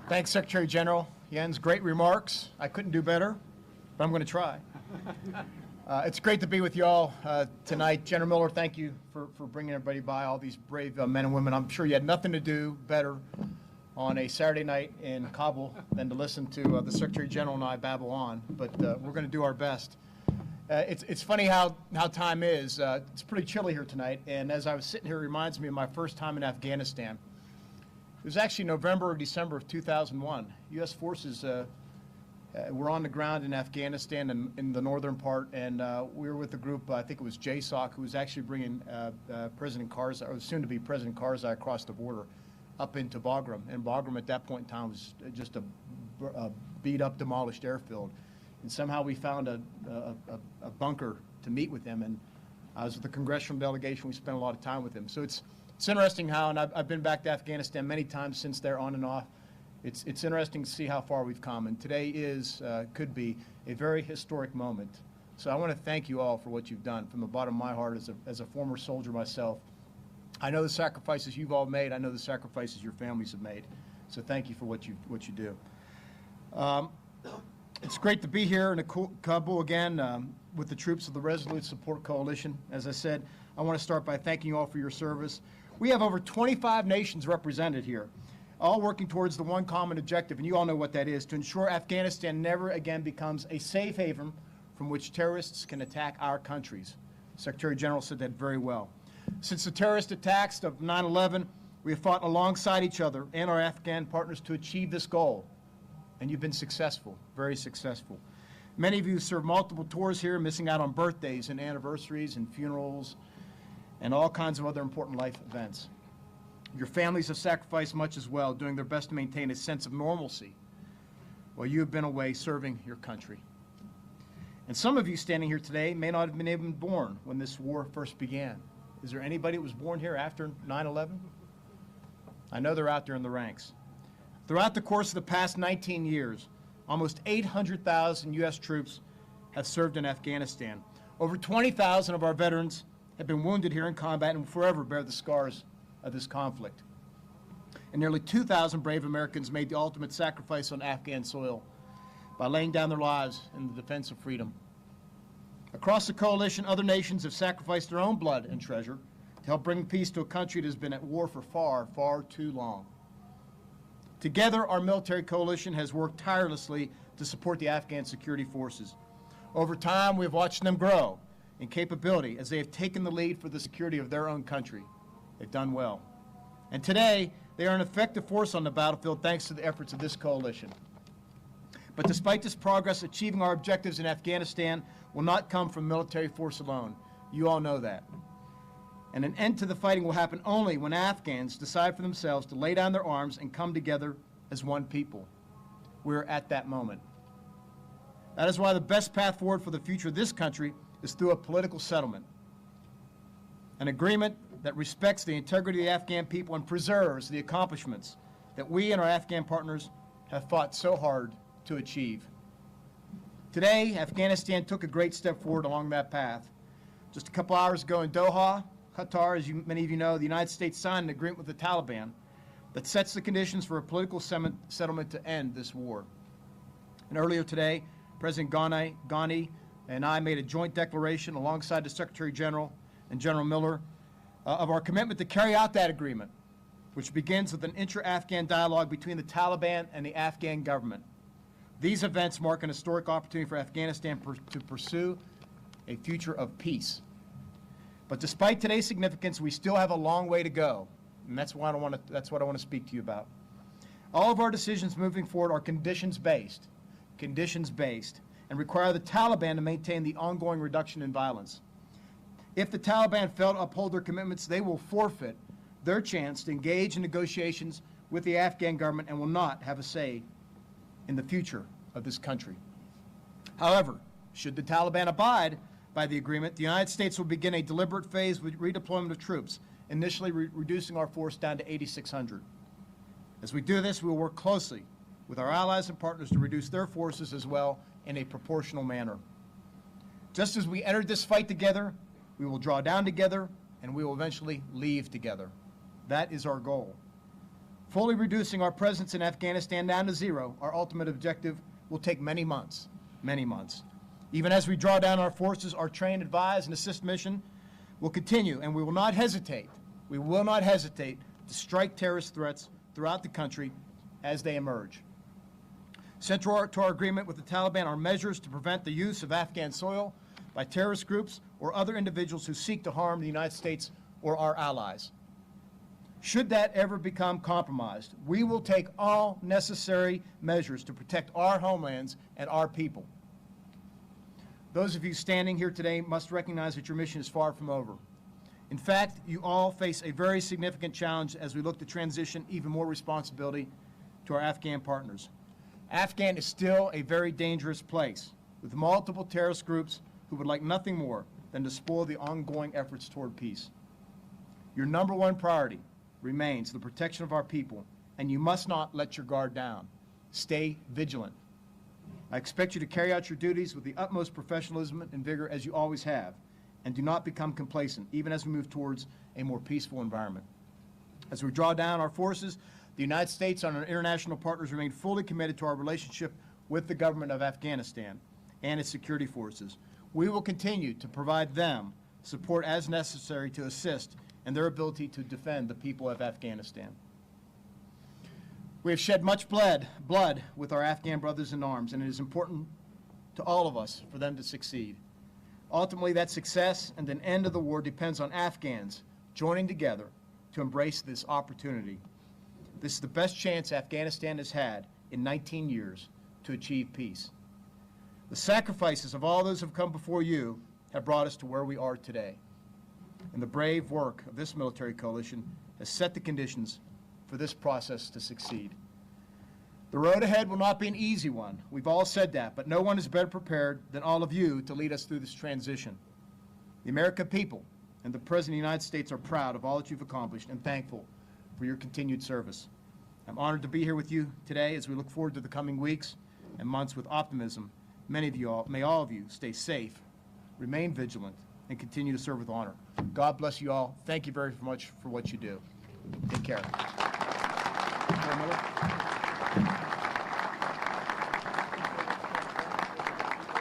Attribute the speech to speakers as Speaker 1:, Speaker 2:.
Speaker 1: Thanks, Secretary General. Jens, great remarks. I couldn't do better, but I'm going to try. It's great to be with you all tonight. General Miller, thank you for bringing everybody by, all these brave men and women. I'm sure you had nothing to do better on a Saturday night in Kabul than to listen to the Secretary General and I babble on, but we're going to do our best. It's funny how time is. It's pretty chilly here tonight, and as I was sitting here, it reminds me of my first time in Afghanistan. It was actually November or December of 2001. U.S. forces were on the ground in Afghanistan and in the northern part, and we were with a group, I think it was JSOC, who was actually bringing President Karzai, or soon to be President Karzai, across the border up into Bagram. And Bagram at that point in time was just a beat-up, demolished airfield. And somehow we found a bunker to meet with them, and I was with the congressional delegation. We spent a lot of time with them. So it's interesting how, and I've been back to Afghanistan many times since there, on and off. It's interesting to see how far we've come, and today could be a very historic moment. So I want to thank you all for what you've done from the bottom of my heart as a former soldier myself. I know the sacrifices you've all made. I know the sacrifices your families have made. So thank you for what you do. It's great to be here in Kabul again with the troops of the Resolute Support Coalition. As I said, I want to start by thanking you all for your service. We have over 25 nations represented here, all working towards the one common objective, and you all know what that is, to ensure Afghanistan never again becomes a safe haven from which terrorists can attack our countries. Secretary General said that very well. Since the terrorist attacks of 9/11, we have fought alongside each other and our Afghan partners to achieve this goal. And you've been successful, very successful. Many of you served multiple tours here, missing out on birthdays and anniversaries and funerals and all kinds of other important life events. Your families have sacrificed much as well, doing their best to maintain a sense of normalcy while you have been away serving your country. And some of you standing here today may not have been even born when this war first began. Is there anybody that was born here after 9/11? I know they're out there in the ranks. Throughout the course of the past 19 years, almost 800,000 U.S. troops have served in Afghanistan. Over 20,000 of our veterans have been wounded here in combat and will forever bear the scars of this conflict. And nearly 2,000 brave Americans made the ultimate sacrifice on Afghan soil by laying down their lives in the defense of freedom. Across the coalition, other nations have sacrificed their own blood and treasure to help bring peace to a country that has been at war for far, far too long. Together, our military coalition has worked tirelessly to support the Afghan security forces. Over time, we have watched them grow in capability as they have taken the lead for the security of their own country. They've done well. And today, they are an effective force on the battlefield thanks to the efforts of this coalition. But despite this progress, achieving our objectives in Afghanistan will not come from military force alone. You all know that. And an end to the fighting will happen only when Afghans decide for themselves to lay down their arms and come together as one people. We're at that moment. That is why the best path forward for the future of this country is through a political settlement. An agreement that respects the integrity of the Afghan people and preserves the accomplishments that we and our Afghan partners have fought so hard to achieve. Today, Afghanistan took a great step forward along that path. Just a couple hours ago in Doha, Qatar, as many of you know, the United States signed an agreement with the Taliban that sets the conditions for a political settlement to end this war. And earlier today, President Ghani and I made a joint declaration alongside the Secretary General and General Miller of our commitment to carry out that agreement, which begins with an intra-Afghan dialogue between the Taliban and the Afghan government. These events mark an historic opportunity for Afghanistan to pursue a future of peace. But despite today's significance, we still have a long way to go, and that's what I want to speak to you about. All of our decisions moving forward are conditions-based, and require the Taliban to maintain the ongoing reduction in violence. If the Taliban fail to uphold their commitments, they will forfeit their chance to engage in negotiations with the Afghan government and will not have a say in the future of this country. However, should the Taliban abide by the agreement, the United States will begin a deliberate phase with redeployment of troops, initially reducing our force down to 8,600. As we do this, we will work closely with our allies and partners to reduce their forces as well in a proportional manner. Just as we entered this fight together, we will draw down together, and we will eventually leave together. That is our goal. Fully reducing our presence in Afghanistan down to zero, our ultimate objective, will take many months, many months. Even as we draw down our forces, our train, advise, and assist mission will continue, and we will not hesitate. We will not hesitate to strike terrorist threats throughout the country as they emerge. Central to our agreement with the Taliban are measures to prevent the use of Afghan soil by terrorist groups or other individuals who seek to harm the United States or our allies. Should that ever become compromised, we will take all necessary measures to protect our homelands and our people. Those of you standing here today must recognize that your mission is far from over. In fact, you all face a very significant challenge as we look to transition even more responsibility to our Afghan partners. Afghanistan is still a very dangerous place with multiple terrorist groups who would like nothing more than to spoil the ongoing efforts toward peace. Your number one priority remains the protection of our people, and you must not let your guard down. Stay vigilant. I expect you to carry out your duties with the utmost professionalism and vigor as you always have, and do not become complacent, even as we move towards a more peaceful environment. As we draw down our forces, the United States and our international partners remain fully committed to our relationship with the government of Afghanistan and its security forces. We will continue to provide them support as necessary to assist in their ability to defend the people of Afghanistan. We have shed much blood with our Afghan brothers in arms, and it is important to all of us for them to succeed. Ultimately, that success and an end of the war depends on Afghans joining together to embrace this opportunity. This is the best chance Afghanistan has had in 19 years to achieve peace. The sacrifices of all those who have come before you have brought us to where we are today. And the brave work of this military coalition has set the conditions for this process to succeed. The road ahead will not be an easy one. We've all said that, but no one is better prepared than all of you to lead us through this transition. The American people and the President of the United States are proud of all that you've accomplished and thankful for your continued service. I'm honored to be here with you today as we look forward to the coming weeks and months with optimism. May all of you stay safe, remain vigilant, and continue to serve with honor. God bless you all. Thank you very much for what you do. Take care.